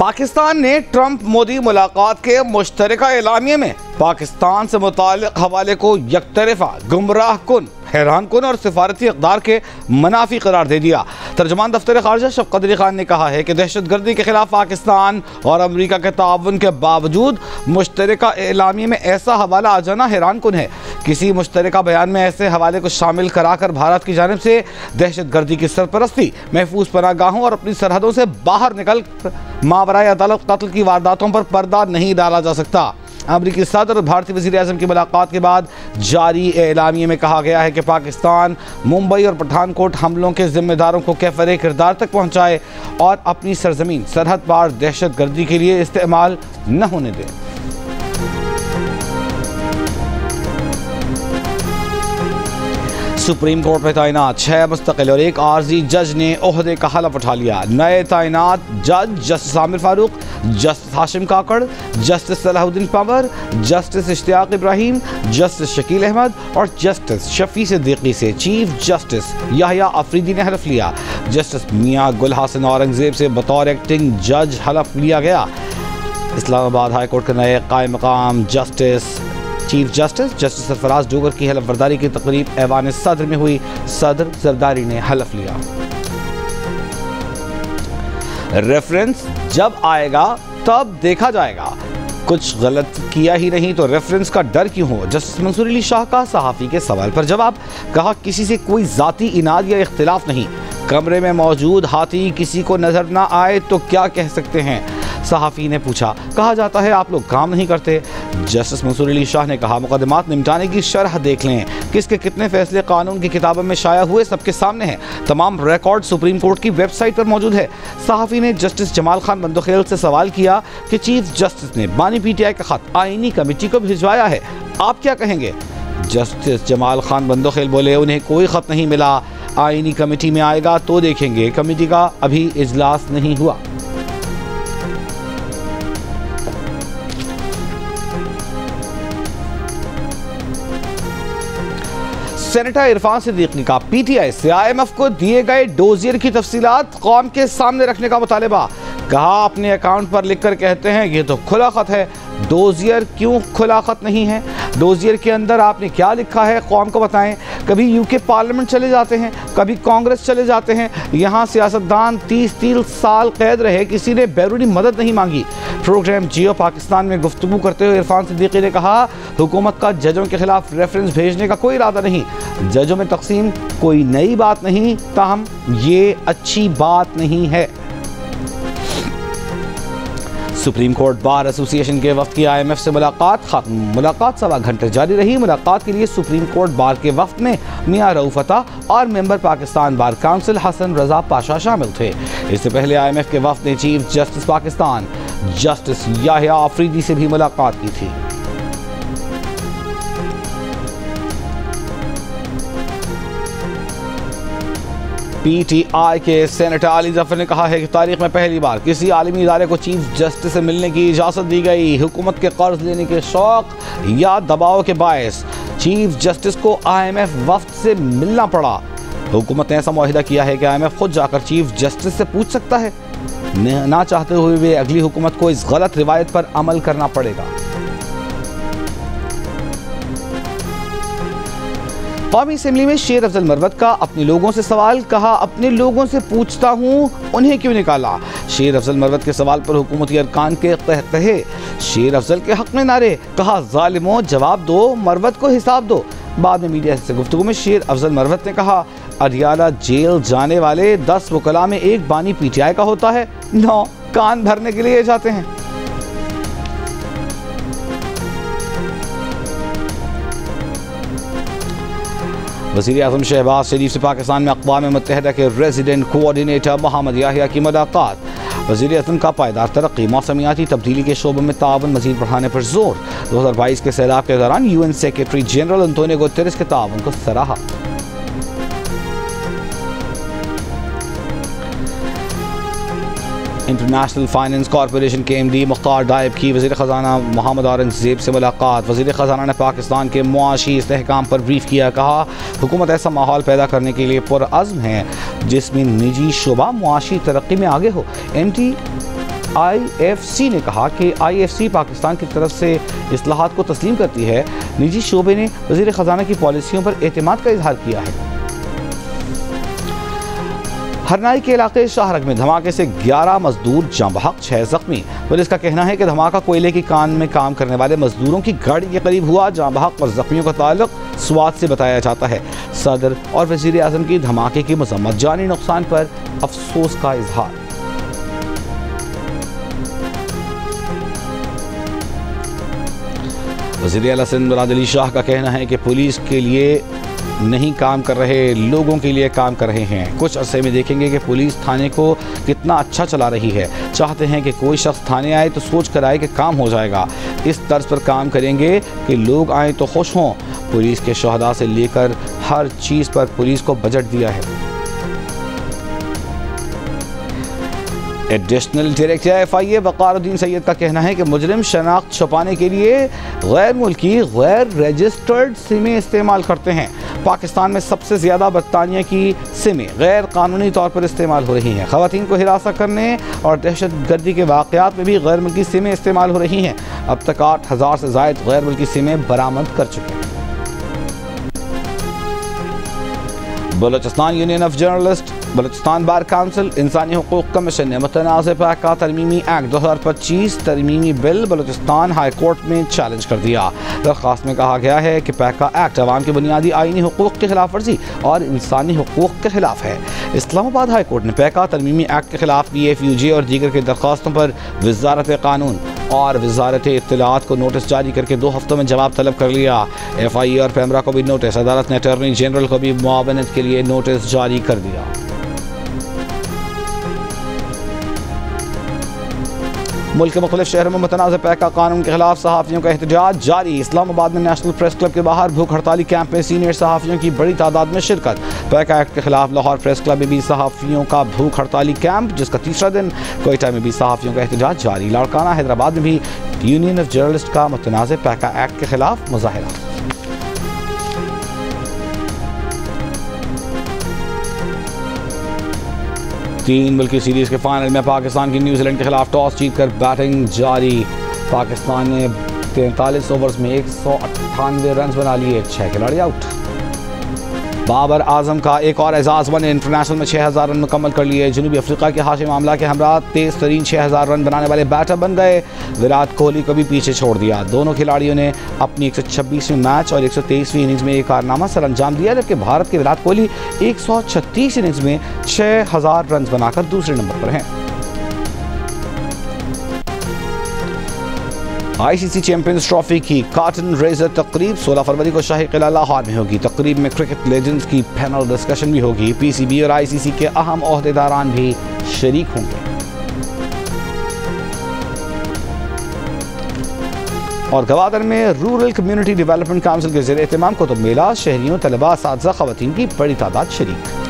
पाकिस्तान ने ट्रंप मोदी मुलाकात के मुश्तरका एलामिये में पाकिस्तान से मुताल्लिक़ हवाले को यकतरफ़ा, गुमराह कुन, हैरान कुन और सिफारती इक़दार के मनाफी करार दे दिया। तर्जुमान दफ्तर ख़ारजा शफ़क़त अली ख़ान ने कहा है कि दहशतगर्दी के खिलाफ पाकिस्तान और अमरीका के ताउन के बावजूद मुश्तरका एलामिये में ऐसा हवाला आ जाना हैरान कुन है। किसी मुश्तरका बयान में ऐसे हवाले को शामिल कराकर भारत की जानिब से दहशतगर्दी की सरपरस्ती, महफूज पनाहगाहों और अपनी सरहदों से बाहर निकल मावराए अदालत कत्ल की वारदातों पर पर्दा नहीं डाला जा सकता। अमरीकी सदर और भारतीय वज़ीर आज़म की मुलाकात के बाद जारी एलामिये में कहा गया है कि पाकिस्तान मुंबई और पठानकोट हमलों के जिम्मेदारों को कैफ़रे किरदार तक पहुँचाए और अपनी सरजमीन सरहद पार दहशतगर्दी के लिए इस्तेमाल न होने दे। सुप्रीम कोर्ट में तैनात 6 मुस्तकिल और 1 आर्जी जज ने ओहदे का हलफ उठा लिया। नए तैनात जज justice Amir Farooq, justice Hashim Kakar, justice Salahuddin Panwar, justice Ishtiaq Ibrahim, justice Shakeel Ahmed और जस्टिस शफी सिद्दीकी से चीफ जस्टिस याहिया अफरीदी ने हलफ लिया। जस्टिस मियां गुल हसन औरंगजेब से बतौर एक्टिंग जज हलफ लिया गया। इस्लामाबाद हाई कोर्ट के नए कायम मकाम justice chief justice justice Sarfaraz Dogar की हलफ बर्दारी की तकरीब ऐवान सदर में हुई। सदर जरदारी ने हलफ लिया। रेफरेंस जब आएगा तब देखा जाएगा, कुछ गलत किया ही नहीं तो रेफरेंस का डर क्यों हो। जस्टिस मंसूर अली शाह का सहाफ़ी के सवाल पर जवाब, कहा किसी से कोई ज़ाती इनाद या इख्तिलाफ नहीं, कमरे में मौजूद हाथी किसी को नजर ना आए तो क्या कह सकते हैं। सहाफ़ी ने पूछा, कहा जाता है आप लोग काम नहीं करते। जस्टिस मंसूर अली शाह ने कहा मुकदमात निपटाने की शरह देख लें, किसके कितने फैसले कानून की किताबों में शाया हुए सबके सामने हैं, तमाम रिकॉर्ड सुप्रीम कोर्ट की वेबसाइट पर मौजूद है। सहाफ़ी ने जस्टिस जमाल खान बंदोखेल से सवाल किया कि चीफ जस्टिस ने बानी पीटीआई का खत आईनी कमेटी को भिजवाया है, आप क्या कहेंगे। जस्टिस जमाल खान बंदोखेल बोले, उन्हें कोई खत नहीं मिला, आईनी कमेटी में आएगा तो देखेंगे, कमेटी का अभी इजलास नहीं हुआ। सेनेटर इरफान सिद्दीकी का पीटीआई से आईएमएफ को दिए गए डोजियर की तफसीलात कौम के सामने रखने का मुतालबा। कहा अपने अकाउंट पर लिखकर कहते हैं ये तो खुला खत है, डोजियर क्यों खुला खत नहीं है। डोजियर के अंदर आपने क्या लिखा है कौम को बताएं। कभी यूके पार्लियामेंट चले जाते हैं, कभी कांग्रेस चले जाते हैं, यहाँ सियासतदान 30 साल कैद रहे, किसी ने बैरूनी मदद नहीं मांगी। प्रोग्राम जियो पाकिस्तान में गुफ्तगू करते हुए इरफान सिद्दीकी ने कहा हुकूमत का जजों के खिलाफ रेफरेंस भेजने का कोई इरादा नहीं, जजों में तकसीम कोई नई बात नहीं, ताहम ये अच्छी बात नहीं है। सुप्रीम कोर्ट बार एसोसिएशन के वफ्द की आईएमएफ से मुलाकात खत्म। मुलाकात 1.25 घंटे जारी रही। मुलाकात के लिए सुप्रीम कोर्ट बार के वफ्द में मियां रऊफ अता और member Pakistan Bar Council Hassan Raza Pasha शामिल थे। इससे पहले आईएमएफ के वफ्द ने chief justice Pakistan justice Yahya Afridi से भी मुलाकात की थी। पीटीआई के सेनेटर अली जफर ने कहा है कि तारीख में पहली बार किसी आलमी इदारे को चीफ जस्टिस से मिलने की इजाज़त दी गई। हुकूमत के कर्ज लेने के शौक या दबाव के बायस चीफ जस्टिस को आईएमएफ वफ्द से मिलना पड़ा। हुकूमत ने ऐसा मुआहिदा किया है कि आईएमएफ खुद जाकर चीफ जस्टिस से पूछ सकता है, ना चाहते हुए भी अगली हुकूमत को इस गलत रिवायत पर अमल करना पड़ेगा। कौमी असेंबली में शेर अफजल मरवत का अपने लोगों से सवाल, कहा अपने लोगों से पूछता हूँ उन्हें क्यों निकाला। शेर अफजल मरवत के सवाल पर हुकूमती अरकान के कहे शेर अफजल के हक में नारे, कहा जालिमों जवाब दो, मरवत को हिसाब दो। बाद में मीडिया से गुफ्तगू में शेर अफजल मरवत ने कहा अडियाला जेल जाने वाले 10 वकला में एक बानी पीटीआई का होता है, 9 कान भरने के लिए जाते हैं। वज़ीर आज़म शहबाज शरीफ से पाकिस्तान में अक़वाम मुत्तहिदा के रेजिडेंट कोऑर्डिनेटर मोहम्मद याहिया की मुलाकात। वज़ीर आज़म का पायदार तरक्की मौसमियाती तब्दीली के शोबे में ताउन मज़ीद बढ़ाने पर जोर। 2022 के सैलाब के दौरान UN secretary general Antonio Guterres के ताउन को सराहा। इंटरनेशनल फाइनेंस कॉरपोरेशन के MD मुख्तार डाइब की वज़ीर ख़जाना मोहम्मद औरंगजेब से मुलाकात। वज़ीर ख़जाना ने पाकिस्तान के मुआशी इस्तेहकाम पर ब्रीफ किया। कहा हुकूमत ऐसा माहौल पैदा करने के लिए पुरअज़्म है जिसमें निजी शोबा मुआशी तरक्की में आगे हो। IFC ने कहा कि IFC पाकिस्तान की तरफ से इस्लाहात को तस्लीम करती है। निजी शोबे ने वज़ीर ख़ज़ाना की पॉलिसियों पर एतमाद का इजहार किया है। हरनाई के इलाके शाहरग में धमाके से 11 मजदूर जाँ बहक, 6 जख्मी। पुलिस का कहना है कि धमाका कोयले की कान में काम करने वाले मजदूरों की गाड़ी के करीब हुआ। जाँ बहक और जख्मियों का ताल्लुक स्वात से बताया जाता है। सदर और वज़ीर आज़म की धमाके की मज़म्मत, जानी नुकसान पर अफसोस का इजहार। वज़ीर आला सिंध मुराद अली शाह का कहना है कि पुलिस के लिए नहीं काम कर रहे, लोगों के लिए काम कर रहे हैं। कुछ अरसे में देखेंगे कि पुलिस थाने को कितना अच्छा चला रही है। चाहते हैं कि कोई शख्स थाने आए तो सोच कर आए कि काम हो जाएगा। इस तर्ज पर काम करेंगे कि लोग आए तो खुश हों। पुलिस के शहदा से लेकर हर चीज़ पर पुलिस को बजट दिया है। एडिशनल डायरेक्टर FIA वक़ारुद्दीन सैयद का कहना है कि मुजरिम शनाख्त छुपाने के लिए गैर मुल्की, गैर रजिस्टर्ड सिमें इस्तेमाल करते हैं। पाकिस्तान में सबसे ज़्यादा बरतानिया की सिमें गैर कानूनी तौर पर इस्तेमाल हो रही हैं। ख़वातीन को हिरासत करने और दहशत गर्दी के वाक़यात में भी गैर मुल्की सिमें इस्तेमाल हो रही हैं। अब तक 8000 से ज़ायद गैर मुल्की सिमें बरामद कर चुके हैं। Balochistan Union of Journalist, Balochistan Bar Council, इंसानी हुकूक कमीशन ने मुतनाज़ पैका तरमीमी एक्ट 2025 तरमीमी बिल बलूचिस्तान हाई कोर्ट में चैलेंज कर दिया। दरख्वास्त में कहा गया है कि पैका एक्ट अवाम के बुनियादी आईनी हुकूक की खिलाफ वर्जी और इंसानी हुकूक के खिलाफ है। इस्लामाबाद हाई कोर्ट ने पैका तरमीमी एक्ट के खिलाफ PFUJ और दीगर की दरख्वास्तों पर वजारत कानून और वजारत इत्तलाआत को नोटिस जारी करके 2 हफ्तों में जवाब तलब कर लिया। FIA और पैमरा को भी नोटिस, अदालत ने अटॉर्नी जनरल को भी मुआवनत के लिए नोटिस जारी कर दिया। मुल्क के मुख्तलिफ शहरों में मुतनाज़ पैका कानून के खिलाफ सहाफ़ियों का एहतजाज जारी। इस्लामाबाद में नेशनल प्रेस क्लब के बाहर भूख हड़ताली कैंप में सीनियर सहाफ़ियों की बड़ी तादाद में शिरकत। पैका एक्ट के खिलाफ लाहौर प्रेस क्लब में भी सहाफ़ियों का भूख हड़ताली कैंप, जिसका तीसरा दिन। कोयटा में भी सहाफ़ियों का एहतजाज जारी। लाड़काना हैदराबाद में भी यूनियन ऑफ जर्नलिस्ट का मुतनाज़ पैका एक्ट के खिलाफ मुज़ाहिरा। तीन मुल्की सीरीज के फाइनल में पाकिस्तान की न्यूजीलैंड के खिलाफ टॉस जीतकर बैटिंग जारी। पाकिस्तान ने 43 ओवर्स में 198 रन बना लिए, 6 खिलाड़ी आउट। बाबर आजम का एक और एजाज, वन इंटरनेशनल में 6000 रन मुकम्मल कर लिए। जनूबी अफ्रीका के हाशिम आमला के हमरा तेज तरीन 6000 रन बनाने वाले बैटर बन गए। विराट कोहली को भी पीछे छोड़ दिया। दोनों खिलाड़ियों ने अपनी 126वीं मैच और 123वीं इनिंग्स में एक कारनामा सर अंजाम दिया, जबकि भारत के विराट कोहली 136 इनिंग्स में 6000 रन बनाकर दूसरे नंबर पर हैं। ICC चैंपियंस ट्रॉफी की कार्टन रेजर तकरीब 16 फरवरी को शाही किला लाहौर में होगी। तकरीब में क्रिकेट लेजेंड्स की पैनल डिस्कशन भी होगी। PCB और ICC के अहम ओहदेदारान भी शरीक होंगे। और गवादर में रूरल कम्युनिटी डेवलपमेंट काउंसिल के ज़ेर एहतमाम को तो मेला, शहरियों, तलबा, असातिज़ा, ख़वातीन की बड़ी तादाद शरीक।